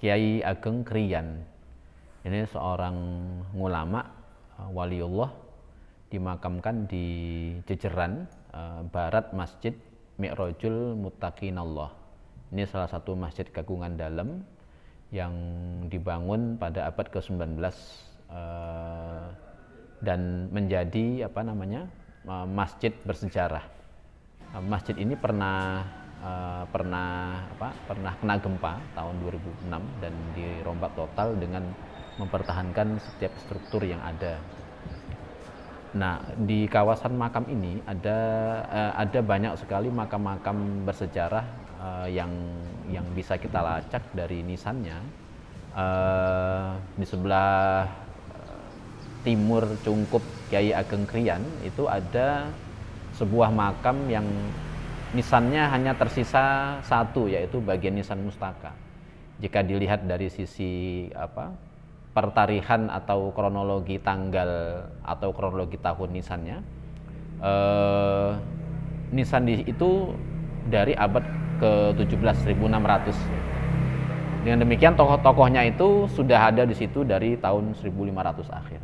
Kiai Ageng Kriyan. Ini seorang ulama waliullah, dimakamkan di Jejeran, barat Masjid Mi'rajul Muttaqinallah. Ini salah satu masjid kagungan dalam yang dibangun pada abad ke-19 dan menjadi masjid bersejarah. Masjid ini pernah kena gempa tahun 2006 dan dirombak total dengan mempertahankan setiap struktur yang ada. Nah, di kawasan makam ini ada banyak sekali makam-makam bersejarah yang bisa kita lacak dari nisannya. Di sebelah timur cungkup Kiai Ageng Kriyan itu ada sebuah makam yang nisannya hanya tersisa satu, yaitu bagian nisan mustaka. Jika dilihat dari sisi pertarihan atau kronologi tanggal atau kronologi tahun nisannya, nisan itu dari abad ke-17 1600. Dengan demikian tokoh-tokohnya itu sudah ada di situ dari tahun 1500 akhir.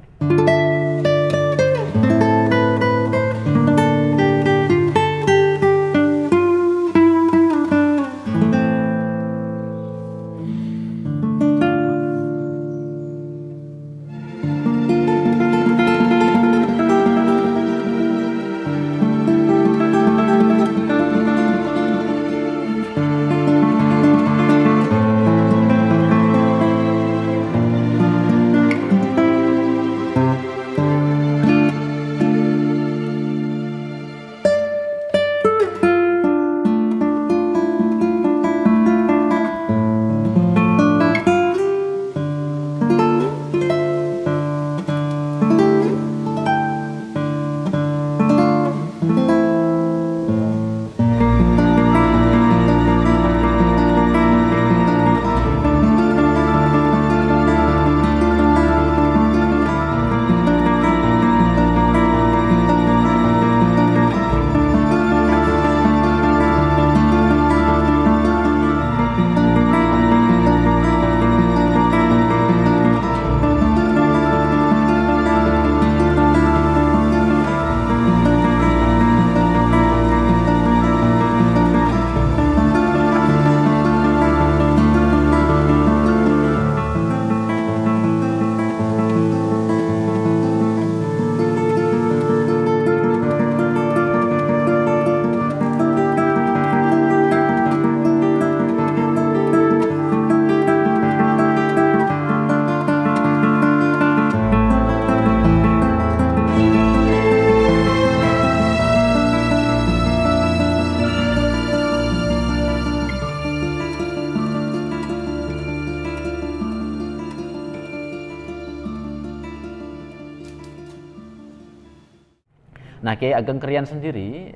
Nah, Kiai Ageng Kriyan sendiri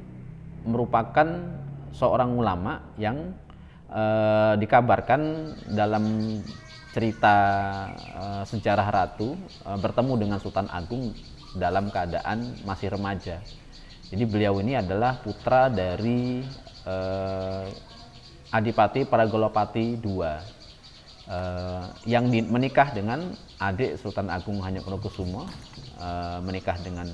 merupakan seorang ulama yang dikabarkan dalam cerita sejarah Ratu bertemu dengan Sultan Agung dalam keadaan masih remaja. Jadi beliau ini adalah putra dari Adipati Paragolopati II yang menikah dengan adik Sultan Agung Hanyokrokusumo, menikah dengan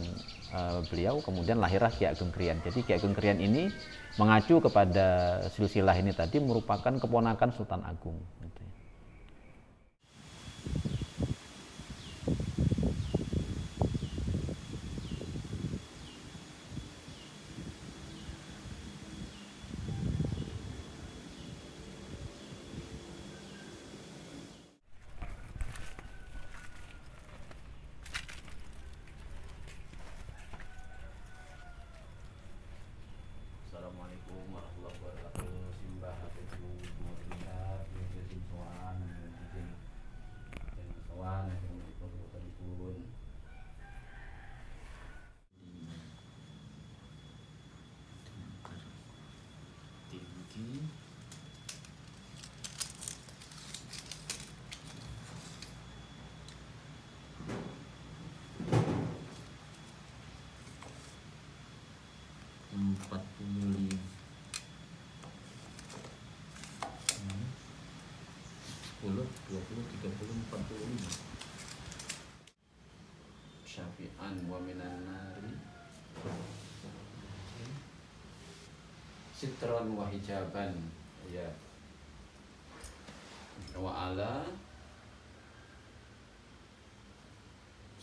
beliau, kemudian lahirlah Ki Ageng Kriyan. Jadi Ki Ageng Kriyan ini mengacu kepada silsilah ini tadi merupakan keponakan Sultan Agung. Assalamualaikum warahmatullahi wabarakatuh. Simbah 20, 30, 45. Syafi'an wa minan nari sitron wa hijaban, ya. Wa ala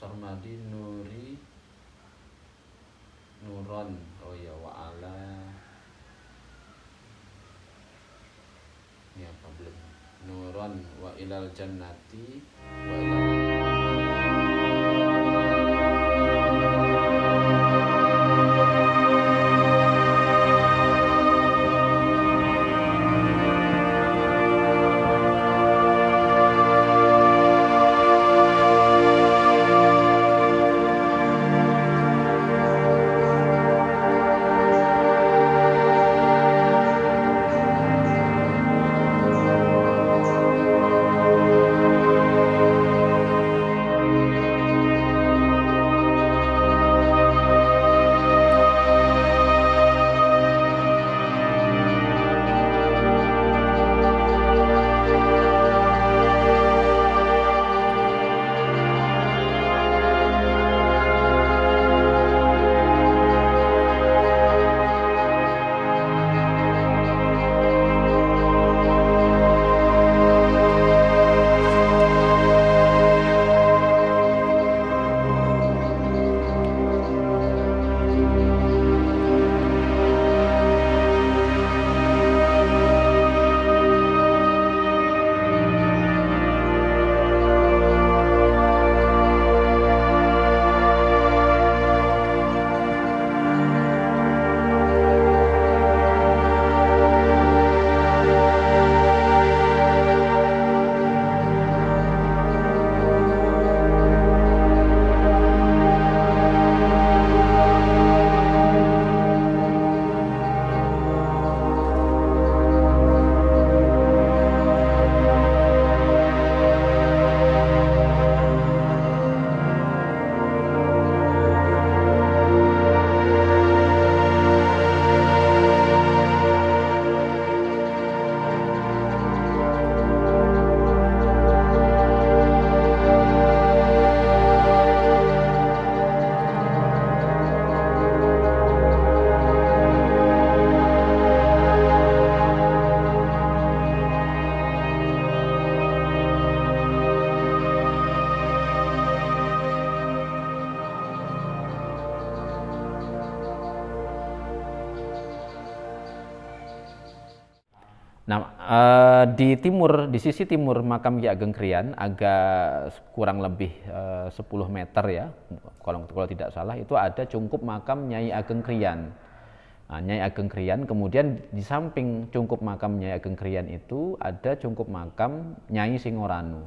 sarmadi nuri nuron, oh ya, wa ala ini apa belum, nuron wa ilal jannati wa ilal. Nah, di timur, di sisi timur makam Ki Ageng Krian agak kurang lebih 10 meter ya, kalau tidak salah itu ada cungkup makam Nyai Ageng Krian. Nah, Nyai Ageng Krian, kemudian di samping cungkup makam Nyai Ageng Krian itu ada cungkup makam Nyai Singoranu.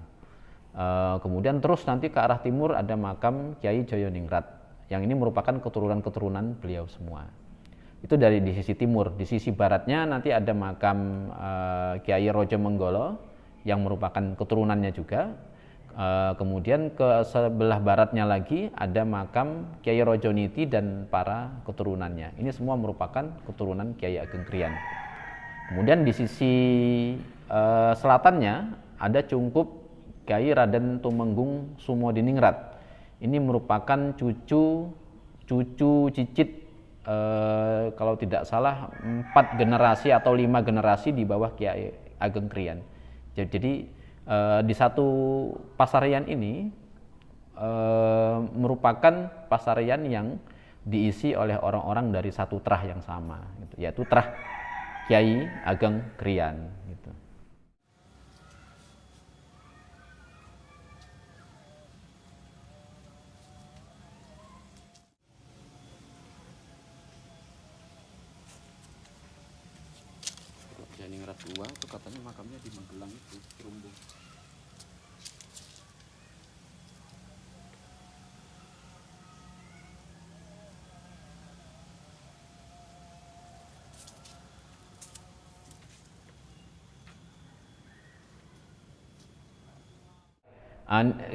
Kemudian terus nanti ke arah timur ada makam Kiai Joyoningrat, yang ini merupakan keturunan-keturunan beliau semua. Itu dari di sisi timur. Di sisi baratnya nanti ada makam Kiai Rojo Menggolo yang merupakan keturunannya juga. Kemudian ke sebelah baratnya lagi ada makam Kiai Rojo Niti dan para keturunannya. Ini semua merupakan keturunan Kiai Ageng Krian. Kemudian di sisi selatannya ada cungkup Kiai Raden Tumenggung Sumodiningrat. Ini merupakan cucu cicit kalau tidak salah 4 generasi atau 5 generasi di bawah Kiai Ageng Krian. Jadi di satu pasarian ini merupakan pasarian yang diisi oleh orang-orang dari satu trah yang sama, gitu, yaitu trah Kiai Ageng Krian. Gitu. Ningrat 2 itu katanya makamnya di Magelang itu, Rumbung.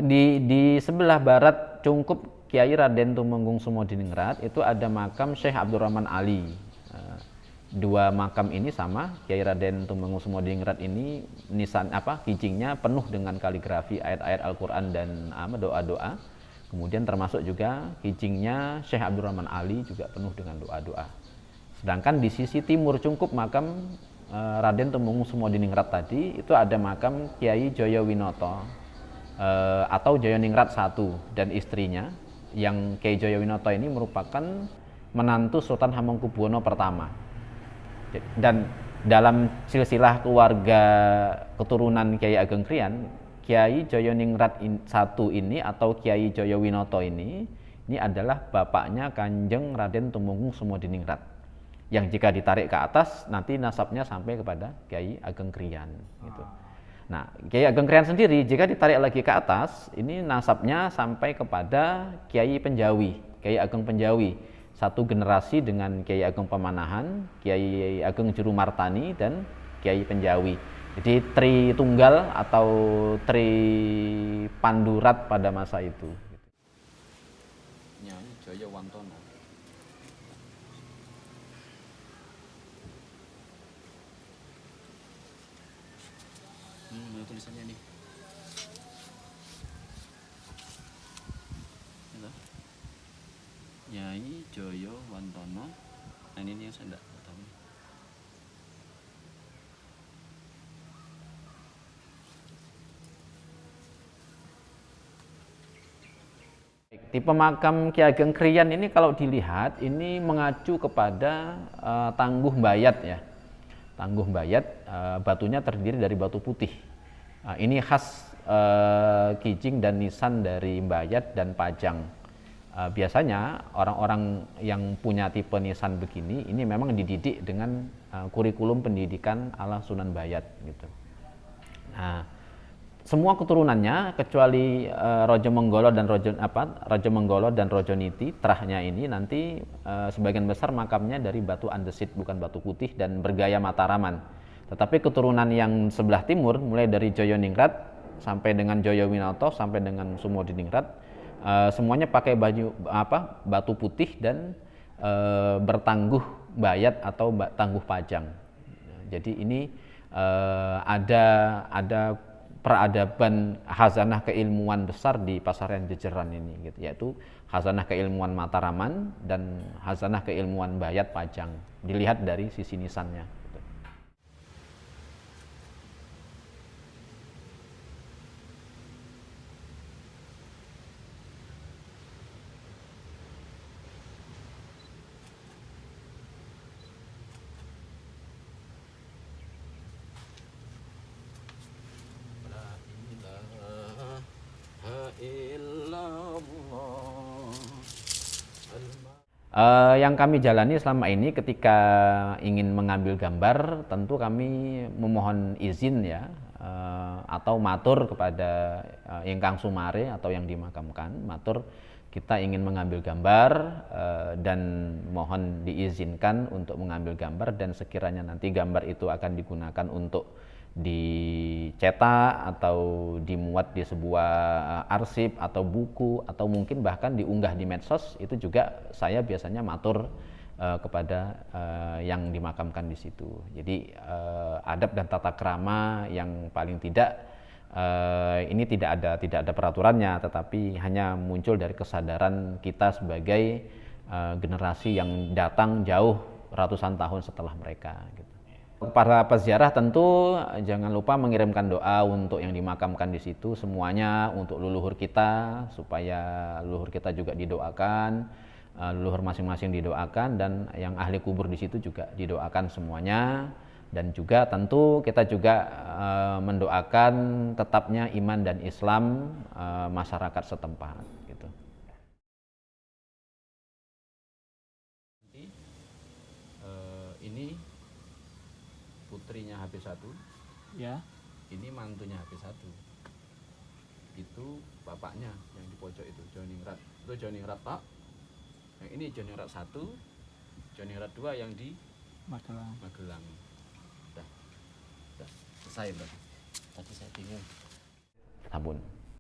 Di sebelah barat cungkup Kiai Raden Tumenggung Sumodiningrat itu ada makam Syekh Abdurrahman Ali. dua makam ini sama, Kiai Raden Tumenggung Sumodingrat ini nisan kijingnya penuh dengan kaligrafi ayat-ayat Al-Qur'an dan doa-doa. Kemudian termasuk juga kijingnya Syekh Abdurrahman Ali juga penuh dengan doa-doa. Sedangkan di sisi timur cungkup makam Raden Tumenggung Sumodingrat tadi itu ada makam Kiai Jayawinoto atau Jayaningrat I dan istrinya, yang Kiai Jayawinoto ini merupakan menantu Sultan Hamengkubuwono pertama. Dan dalam silsilah keluarga keturunan Kiai Ageng Krian, Kiai Jayaningrat I ini atau Kiai Jayawinoto ini adalah bapaknya Kanjeng Raden Tumenggung Sumodiningrat, yang jika ditarik ke atas nanti nasabnya sampai kepada Kiai Ageng Krian gitu. Nah, Kiai Ageng Krian sendiri jika ditarik lagi ke atas, ini nasabnya sampai kepada Kiai Penjawi, Kiai Ageng Penjawi, satu generasi dengan Kiai Ageng Pemanahan, Kiai Ageng Juru Martani, dan Kiai Penjawi. Jadi tri tunggal atau tri pandurat pada masa itu. Nyai Jayawantono. Tulisannya nih. Nyai Jayawantono. Nah ini yang saya tidak tahu. Tipe makam Ki Ageng Krian ini kalau dilihat ini mengacu kepada Tangguh Mbayat ya. Tangguh Mbayat batunya terdiri dari batu putih. Ini khas kijing dan nisan dari Mbayat dan Pajang. Biasanya orang-orang yang punya tipe nisan begini ini memang dididik dengan kurikulum pendidikan ala Sunan Mbayat gitu. Nah, semua keturunannya kecuali Raja Menggolo dan Raja Niti terahnya ini nanti sebagian besar makamnya dari batu andesit bukan batu putih dan bergaya Mataraman. Tetapi keturunan yang sebelah timur mulai dari Jayaningrat sampai dengan Jayawinoto sampai dengan Sumodiningrat semuanya pakai batu putih dan bertangguh bayat atau tangguh pajang. Jadi ini ada peradaban khazanah keilmuan besar di Pasaran Jejeran ini, gitu, yaitu khazanah keilmuan Mataraman dan khazanah keilmuan Bayat Pajang. Dilihat dari sisi nisannya. Gitu. Yang kami jalani selama ini ketika ingin mengambil gambar, tentu kami memohon izin ya, atau matur kepada ingkang sumare atau yang dimakamkan, matur kita ingin mengambil gambar dan mohon diizinkan untuk mengambil gambar, dan sekiranya nanti gambar itu akan digunakan untuk dicetak atau dimuat di sebuah arsip atau buku atau mungkin bahkan diunggah di medsos, itu juga saya biasanya matur kepada yang dimakamkan di situ. Jadi adab dan tata krama yang paling tidak ini tidak ada peraturannya, tetapi hanya muncul dari kesadaran kita sebagai generasi yang datang jauh ratusan tahun setelah mereka gitu. Para peziarah tentu jangan lupa mengirimkan doa untuk yang dimakamkan di situ, semuanya untuk leluhur kita, supaya leluhur kita juga didoakan, leluhur masing-masing didoakan, dan yang ahli kubur di situ juga didoakan semuanya. Dan juga tentu kita juga mendoakan tetapnya iman dan Islam masyarakat setempat gitu. Ini putrinya HP1 ya, ini mantunya HP1, itu bapaknya yang di pojok itu Jayaningrat, itu Jayaningrat Pak, yang ini Jayaningrat 1, Jayaningrat 2 yang di Magelang. Udah selesai berarti, tadi saya bingung. Ampun.